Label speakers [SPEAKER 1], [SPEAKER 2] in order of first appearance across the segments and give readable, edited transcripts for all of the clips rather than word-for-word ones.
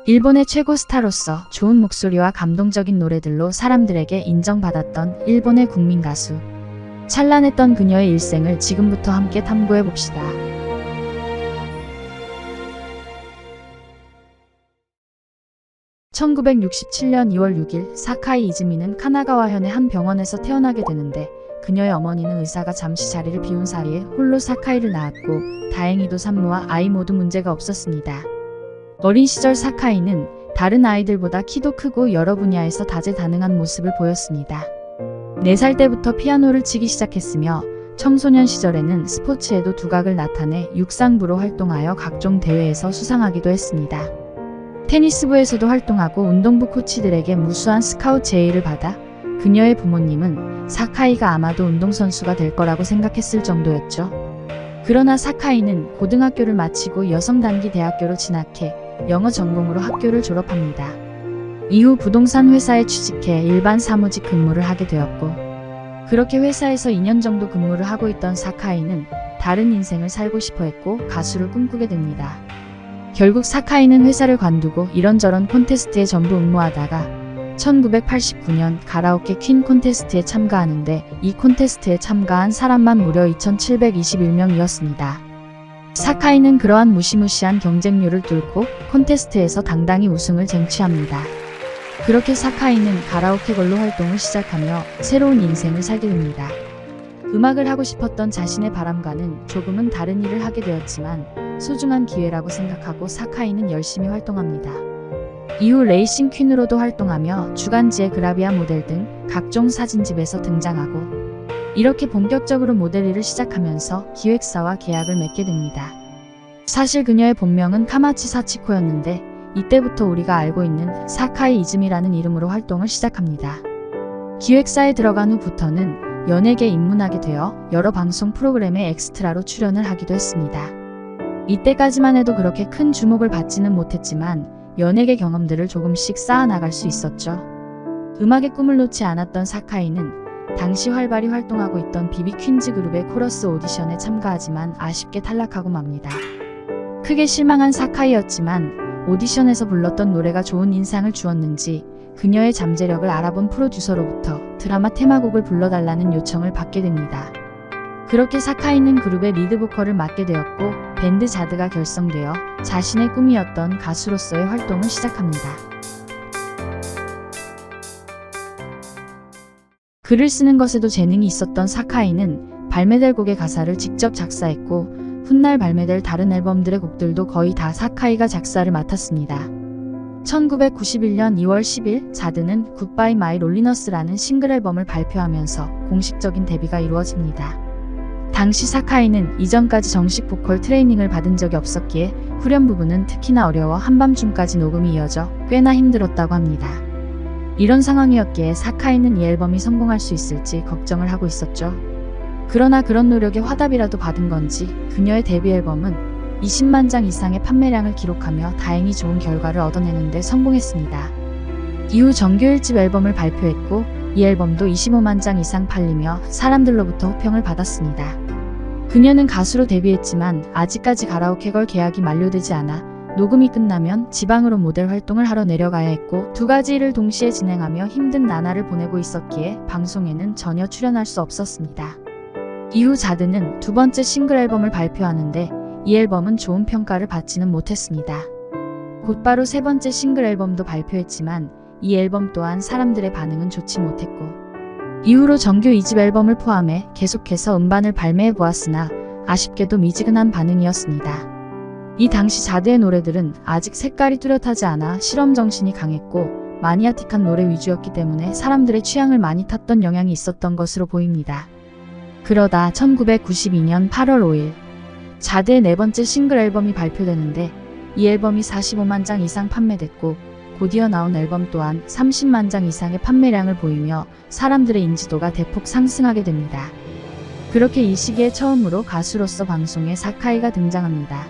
[SPEAKER 1] 일본의 최고 스타로서 좋은 목소리와 감동적인 노래들로 사람들에게 인정받았던 일본의 국민 가수. 찬란했던 그녀의 일생을 지금부터 함께 탐구해봅시다. 1967년 2월 6일 사카이 이즈미는 카나가와현의 한 병원에서 태어나게 되는데 그녀의 어머니는 의사가 잠시 자리를 비운 사이에 홀로 사카이를 낳았고 다행히도 산모와 아이 모두 문제가 없었습니다. 어린 시절 사카이는 다른 아이들보다 키도 크고 여러 분야에서 다재다능한 모습을 보였습니다. 4살 때부터 피아노를 치기 시작했으며 청소년 시절에는 스포츠에도 두각을 나타내 육상부로 활동하여 각종 대회에서 수상하기도 했습니다. 테니스부에서도 활동하고 운동부 코치들에게 무수한 스카우트 제의를 받아 그녀의 부모님은 사카이가 아마도 운동선수가 될 거라고 생각했을 정도였죠. 그러나 사카이는 고등학교를 마치고 여성단기 대학교로 진학해 영어 전공으로 학교를 졸업합니다. 이후 부동산 회사에 취직해 일반 사무직 근무를 하게 되었고 그렇게 회사에서 2년 정도 근무를 하고 있던 사카이는 다른 인생을 살고 싶어 했고 가수를 꿈꾸게 됩니다. 결국 사카이는 회사를 관두고 이런저런 콘테스트에 전부 응모하다가 1989년 가라오케 퀸 콘테스트에 참가하는데 이 콘테스트에 참가한 사람만 무려 2,721명이었습니다. 사카이는 그러한 무시무시한 경쟁률을 뚫고 콘테스트에서 당당히 우승을 쟁취합니다. 그렇게 사카이는 가라오케 걸로 활동을 시작하며 새로운 인생을 살게 됩니다. 음악을 하고 싶었던 자신의 바람과는 조금은 다른 일을 하게 되었지만 소중한 기회라고 생각하고 사카이는 열심히 활동합니다. 이후 레이싱 퀸으로도 활동하며 주간지의 그라비아 모델 등 각종 사진집에서 등장하고 이렇게 본격적으로 모델 일을 시작하면서 기획사와 계약을 맺게 됩니다. 사실 그녀의 본명은 카마치 사치코였는데 이때부터 우리가 알고 있는 사카이 이즈미라는 이름으로 활동을 시작합니다. 기획사에 들어간 후부터는 연예계에 입문하게 되어 여러 방송 프로그램에 엑스트라로 출연을 하기도 했습니다. 이때까지만 해도 그렇게 큰 주목을 받지는 못했지만 연예계 경험들을 조금씩 쌓아나갈 수 있었죠. 음악의 꿈을 놓지 않았던 사카이는 당시 활발히 활동하고 있던 비비 퀸즈 그룹의 코러스 오디션에 참가하지만 아쉽게 탈락하고 맙니다. 크게 실망한 사카이였지만 오디션에서 불렀던 노래가 좋은 인상을 주었는지 그녀의 잠재력을 알아본 프로듀서로부터 드라마 테마곡을 불러달라는 요청을 받게 됩니다. 그렇게 사카이는 그룹의 리드 보컬을 맡게 되었고 밴드 자드가 결성되어 자신의 꿈이었던 가수로서의 활동을 시작합니다. 글을 쓰는 것에도 재능이 있었던 사카이는 발매될 곡의 가사를 직접 작사했고 훗날 발매될 다른 앨범들의 곡들도 거의 다 사카이가 작사를 맡았습니다. 1991년 2월 10일 자드는 굿바이 마이 롤리너스라는 싱글 앨범을 발표하면서 공식적인 데뷔가 이루어집니다. 당시 사카이는 이전까지 정식 보컬 트레이닝을 받은 적이 없었기에 후렴 부분은 특히나 어려워 한밤중까지 녹음이 이어져 꽤나 힘들었다고 합니다. 이런 상황이었기에 사카이는 이 앨범이 성공할 수 있을지 걱정을 하고 있었죠. 그러나 그런 노력에 화답이라도 받은 건지 그녀의 데뷔 앨범은 20만 장 이상의 판매량을 기록하며 다행히 좋은 결과를 얻어내는데 성공했습니다. 이후 정규 1집 앨범을 발표했고 이 앨범도 25만 장 이상 팔리며 사람들로부터 호평을 받았습니다. 그녀는 가수로 데뷔했지만 아직까지 가라오케 걸 계약이 만료되지 않아 녹음이 끝나면 지방으로 모델 활동을 하러 내려가야 했고 2가지 일을 동시에 진행하며 힘든 나날을 보내고 있었기에 방송에는 전혀 출연할 수 없었습니다. 이후 자드는 2번째 싱글 앨범을 발표하는데 이 앨범은 좋은 평가를 받지는 못했습니다. 곧바로 3번째 싱글 앨범도 발표했지만 이 앨범 또한 사람들의 반응은 좋지 못했고 이후로 정규 2집 앨범을 포함해 계속해서 음반을 발매해 보았으나 아쉽게도 미지근한 반응이었습니다. 이 당시 자드의 노래들은 아직 색깔이 뚜렷하지 않아 실험 정신이 강했고 마니아틱한 노래 위주였기 때문에 사람들의 취향을 많이 탔던 영향이 있었던 것으로 보입니다. 그러다 1992년 8월 5일 자드의 4번째 싱글 앨범이 발표되는데 이 앨범이 45만 장 이상 판매됐고 곧이어 나온 앨범 또한 30만 장 이상의 판매량을 보이며 사람들의 인지도가 대폭 상승하게 됩니다. 그렇게 이 시기에 처음으로 가수로서 방송에 사카이가 등장합니다.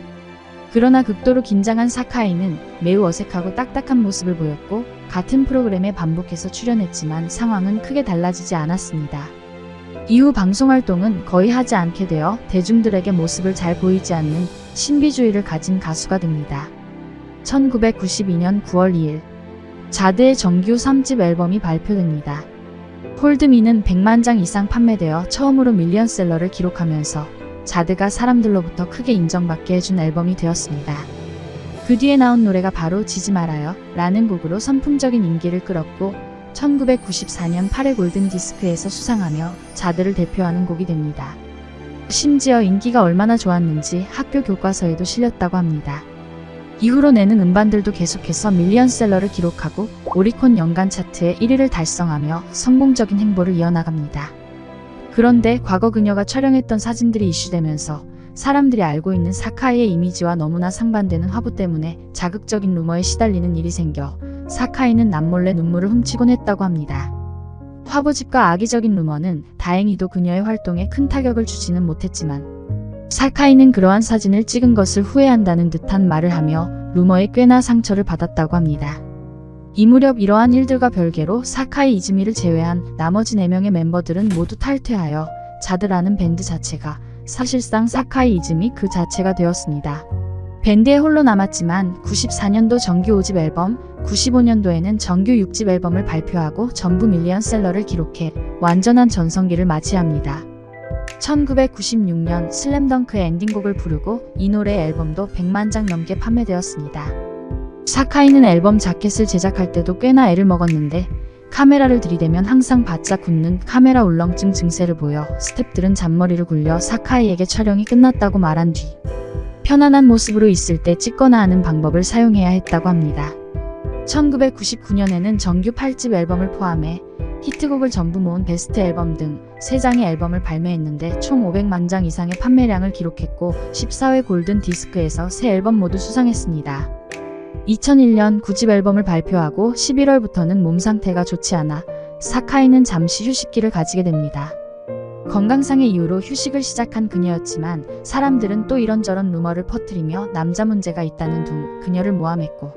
[SPEAKER 1] 그러나 극도로 긴장한 사카이는 매우 어색하고 딱딱한 모습을 보였고 같은 프로그램에 반복해서 출연했지만 상황은 크게 달라지지 않았습니다. 이후 방송활동은 거의 하지 않게 되어 대중들에게 모습을 잘 보이지 않는 신비주의를 가진 가수가 됩니다. 1992년 9월 2일 자드의 정규 3집 앨범이 발표됩니다. 홀드미는 100만 장 이상 판매되어 처음으로 밀리언셀러를 기록하면서 자드가 사람들로부터 크게 인정받게 해준 앨범이 되었습니다. 그 뒤에 나온 노래가 바로 지지 말아요 라는 곡으로 선풍적인 인기를 끌었고 1994년 8회 골든 디스크에서 수상하며 자드를 대표하는 곡이 됩니다. 심지어 인기가 얼마나 좋았는지 학교 교과서에도 실렸다고 합니다. 이후로 내는 음반들도 계속해서 밀리언셀러를 기록하고 오리콘 연간 차트의 1위를 달성하며 성공적인 행보를 이어나갑니다. 그런데 과거 그녀가 촬영했던 사진들이 이슈되면서 사람들이 알고 있는 사카이의 이미지와 너무나 상반되는 화보 때문에 자극적인 루머에 시달리는 일이 생겨 사카이는 남몰래 눈물을 훔치곤 했다고 합니다. 화보집과 악의적인 루머는 다행히도 그녀의 활동에 큰 타격을 주지는 못했지만 사카이는 그러한 사진을 찍은 것을 후회한다는 듯한 말을 하며 루머에 꽤나 상처를 받았다고 합니다. 이 무렵 이러한 일들과 별개로 사카이 이즈미를 제외한 나머지 4명의 멤버들은 모두 탈퇴하여 자드라는 밴드 자체가 사실상 사카이 이즈미 그 자체가 되었습니다. 밴드에 홀로 남았지만 94년도 정규 5집 앨범, 95년도에는 정규 6집 앨범을 발표하고 전부 밀리언셀러를 기록해 완전한 전성기를 맞이합니다. 1996년 슬램덩크의 엔딩곡을 부르고 이 노래 앨범도 100만 장 넘게 판매되었습니다. 사카이는 앨범 자켓을 제작할 때도 꽤나 애를 먹었는데 카메라를 들이대면 항상 바짝 굳는 카메라 울렁증 증세를 보여 스태프들은 잔머리를 굴려 사카이에게 촬영이 끝났다고 말한 뒤 편안한 모습으로 있을 때 찍거나 하는 방법을 사용해야 했다고 합니다. 1999년에는 정규 8집 앨범을 포함해 히트곡을 전부 모은 베스트 앨범 등 3장의 앨범을 발매했는데 총 500만 장 이상의 판매량을 기록했고 14회 골든 디스크에서 3 앨범 모두 수상했습니다. 2001년 9집 앨범을 발표하고 11월부터는 몸 상태가 좋지 않아 사카이는 잠시 휴식기를 가지게 됩니다. 건강상의 이유로 휴식을 시작한 그녀였지만 사람들은 또 이런저런 루머를 퍼뜨리며 남자 문제가 있다는 둥 그녀를 모함했고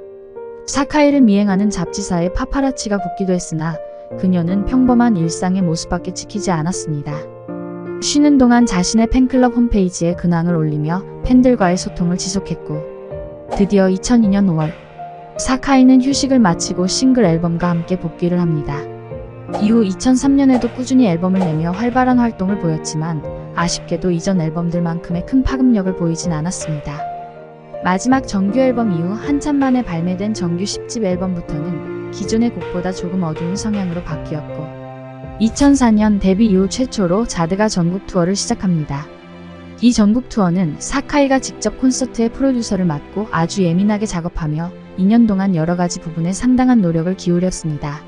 [SPEAKER 1] 사카이를 미행하는 잡지사에 파파라치가 붙기도 했으나 그녀는 평범한 일상의 모습밖에 지키지 않았습니다. 쉬는 동안 자신의 팬클럽 홈페이지에 근황을 올리며 팬들과의 소통을 지속했고 드디어 2002년 5월 사카이는 휴식을 마치고 싱글 앨범과 함께 복귀를 합니다. 이후 2003년에도 꾸준히 앨범을 내며 활발한 활동을 보였지만 아쉽게도 이전 앨범들만큼의 큰 파급력을 보이진 않았습니다. 마지막 정규 앨범 이후 한참 만에 발매된 정규 10집 앨범부터는 기존의 곡보다 조금 어두운 성향으로 바뀌었고 2004년 데뷔 이후 최초로 자드가 전국 투어를 시작합니다. 이 전국 투어는 사카이가 직접 콘서트의 프로듀서를 맡고 아주 예민하게 작업하며 2년 동안 여러가지 부분에 상당한 노력을 기울였습니다.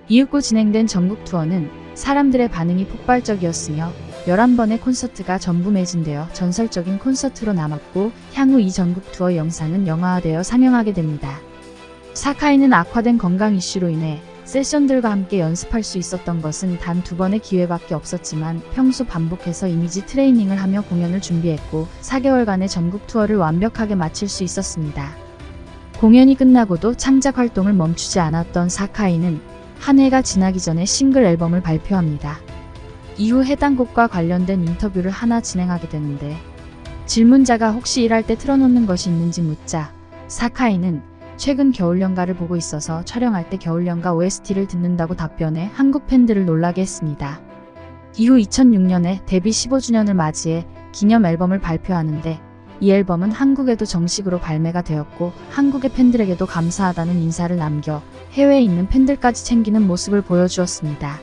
[SPEAKER 1] 이윽고 진행된 전국 투어는 사람들의 반응이 폭발적이었으며 11번의 콘서트가 전부 매진되어 전설적인 콘서트로 남았고 향후 이 전국 투어 영상은 영화화되어 상영하게 됩니다. 사카이는 악화된 건강 이슈로 인해 세션들과 함께 연습할 수 있었던 것은 단 2번의 기회밖에 없었지만 평소 반복해서 이미지 트레이닝을 하며 공연을 준비했고 4개월간의 전국 투어를 완벽하게 마칠 수 있었습니다. 공연이 끝나고도 창작 활동을 멈추지 않았던 사카이는 한 해가 지나기 전에 싱글 앨범을 발표합니다. 이후 해당 곡과 관련된 인터뷰를 하나 진행하게 되는데 질문자가 혹시 일할 때 틀어놓는 것이 있는지 묻자 사카이는 최근 겨울연가를 보고 있어서 촬영할 때 겨울연가 OST를 듣는다고 답변해 한국 팬들을 놀라게 했습니다. 이후 2006년에 데뷔 15주년을 맞이해 기념 앨범을 발표하는데 이 앨범은 한국에도 정식으로 발매가 되었고 한국의 팬들에게도 감사하다는 인사를 남겨 해외에 있는 팬들까지 챙기는 모습을 보여주었습니다.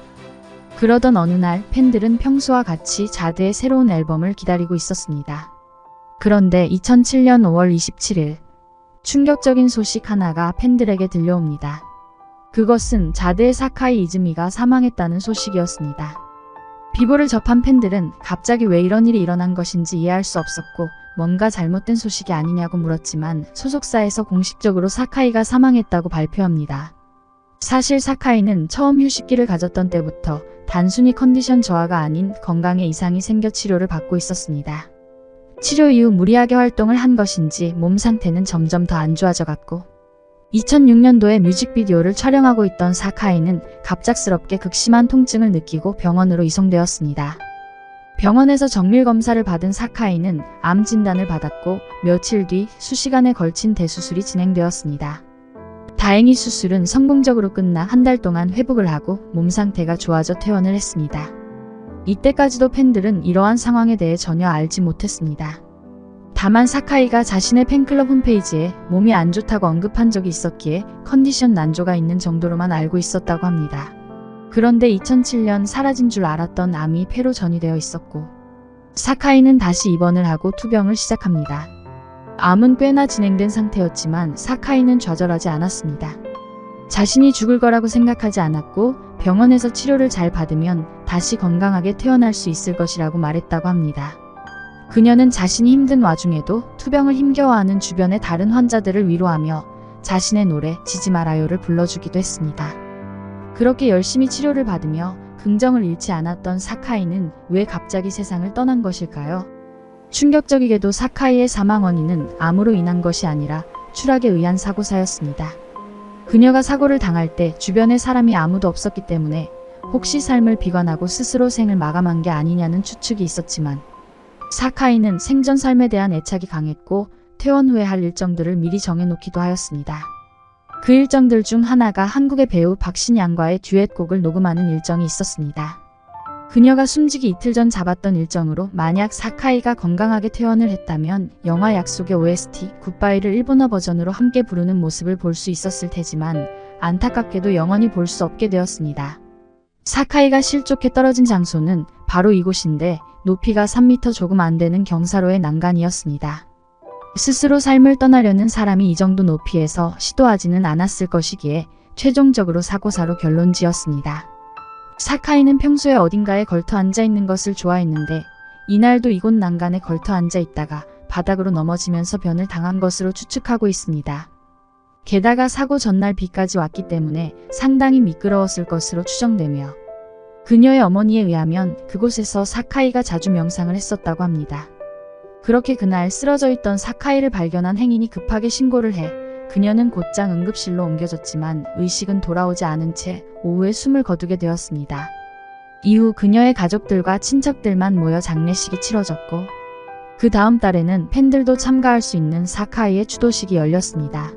[SPEAKER 1] 그러던 어느 날 팬들은 평소와 같이 자드의 새로운 앨범을 기다리고 있었습니다. 그런데 2007년 5월 27일 충격적인 소식 하나가 팬들에게 들려옵니다. 그것은 자드의 사카이 이즈미가 사망했다는 소식이었습니다. 비보를 접한 팬들은 갑자기 왜 이런 일이 일어난 것인지 이해할 수 없었고 뭔가 잘못된 소식이 아니냐고 물었지만 소속사에서 공식적으로 사카이가 사망했다고 발표합니다. 사실 사카이는 처음 휴식기를 가졌던 때부터 단순히 컨디션 저하가 아닌 건강에 이상이 생겨 치료를 받고 있었습니다. 치료 이후 무리하게 활동을 한 것인지 몸 상태는 점점 더 안 좋아져 갔고 2006년도에 뮤직비디오를 촬영하고 있던 사카이는 갑작스럽게 극심한 통증을 느끼고 병원으로 이송되었습니다. 병원에서 정밀 검사를 받은 사카이는 암 진단을 받았고 며칠 뒤 수시간에 걸친 대수술이 진행되었습니다. 다행히 수술은 성공적으로 끝나 한 달 동안 회복을 하고 몸 상태가 좋아져 퇴원을 했습니다. 이때까지도 팬들은 이러한 상황에 대해 전혀 알지 못했습니다. 다만 사카이가 자신의 팬클럽 홈페이지에 몸이 안 좋다고 언급한 적이 있었기에 컨디션 난조가 있는 정도로만 알고 있었다고 합니다. 그런데 2007년 사라진 줄 알았던 암이 폐로 전이되어 있었고 사카이는 다시 입원을 하고 투병을 시작합니다. 암은 꽤나 진행된 상태였지만 사카이는 좌절하지 않았습니다. 자신이 죽을 거라고 생각하지 않았고 병원에서 치료를 잘 받으면 다시 건강하게 퇴원할 수 있을 것이라고 말했다고 합니다. 그녀는 자신이 힘든 와중에도 투병을 힘겨워하는 주변의 다른 환자들을 위로하며 자신의 노래 지지 말아요를 불러주기도 했습니다. 그렇게 열심히 치료를 받으며 긍정을 잃지 않았던 사카이는 왜 갑자기 세상을 떠난 것일까요? 충격적이게도 사카이의 사망 원인은 암으로 인한 것이 아니라 추락에 의한 사고사였습니다. 그녀가 사고를 당할 때 주변에 사람이 아무도 없었기 때문에 혹시 삶을 비관하고 스스로 생을 마감한 게 아니냐는 추측이 있었지만 사카이는 생전 삶에 대한 애착이 강했고 퇴원 후에 할 일정들을 미리 정해놓기도 하였습니다. 그 일정들 중 하나가 한국의 배우 박신양과의 듀엣곡을 녹음하는 일정이 있었습니다. 그녀가 숨지기 이틀 전 잡았던 일정으로 만약 사카이가 건강하게 퇴원을 했다면 영화 약속의 OST 굿바이를 일본어 버전으로 함께 부르는 모습을 볼 수 있었을 테지만 안타깝게도 영원히 볼 수 없게 되었습니다. 사카이가 실족해 떨어진 장소는 바로 이곳인데 높이가 3m 조금 안 되는 경사로의 난간이었습니다. 스스로 삶을 떠나려는 사람이 이 정도 높이에서 시도하지는 않았을 것이기에 최종적으로 사고사로 결론지었습니다. 사카이는 평소에 어딘가에 걸터 앉아있는 것을 좋아했는데 이날도 이곳 난간에 걸터 앉아있다가 바닥으로 넘어지면서 변을 당한 것으로 추측하고 있습니다. 게다가 사고 전날 비까지 왔기 때문에 상당히 미끄러웠을 것으로 추정되며 그녀의 어머니에 의하면 그곳에서 사카이가 자주 명상을 했었다고 합니다. 그렇게 그날 쓰러져 있던 사카이를 발견한 행인이 급하게 신고를 해 그녀는 곧장 응급실로 옮겨졌지만 의식은 돌아오지 않은 채 오후에 숨을 거두게 되었습니다. 이후 그녀의 가족들과 친척들만 모여 장례식이 치러졌고 그 다음 달에는 팬들도 참가할 수 있는 사카이의 추도식이 열렸습니다.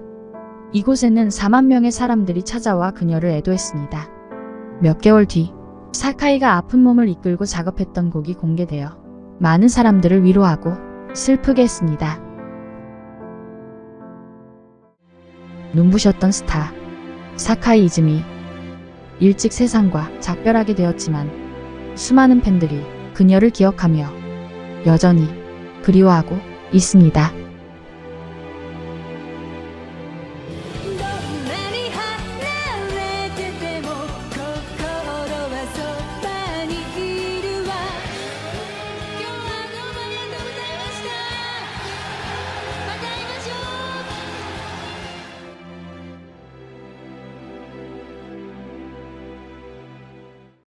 [SPEAKER 1] 이곳에는 4만 명의 사람들이 찾아와 그녀를 애도했습니다. 몇 개월 뒤 사카이가 아픈 몸을 이끌고 작업했던 곡이 공개되어 많은 사람들을 위로하고 슬프게 했습니다. 눈부셨던 스타 사카이 이즈미 일찍 세상과 작별하게 되었지만 수많은 팬들이 그녀를 기억하며 여전히 그리워하고 있습니다.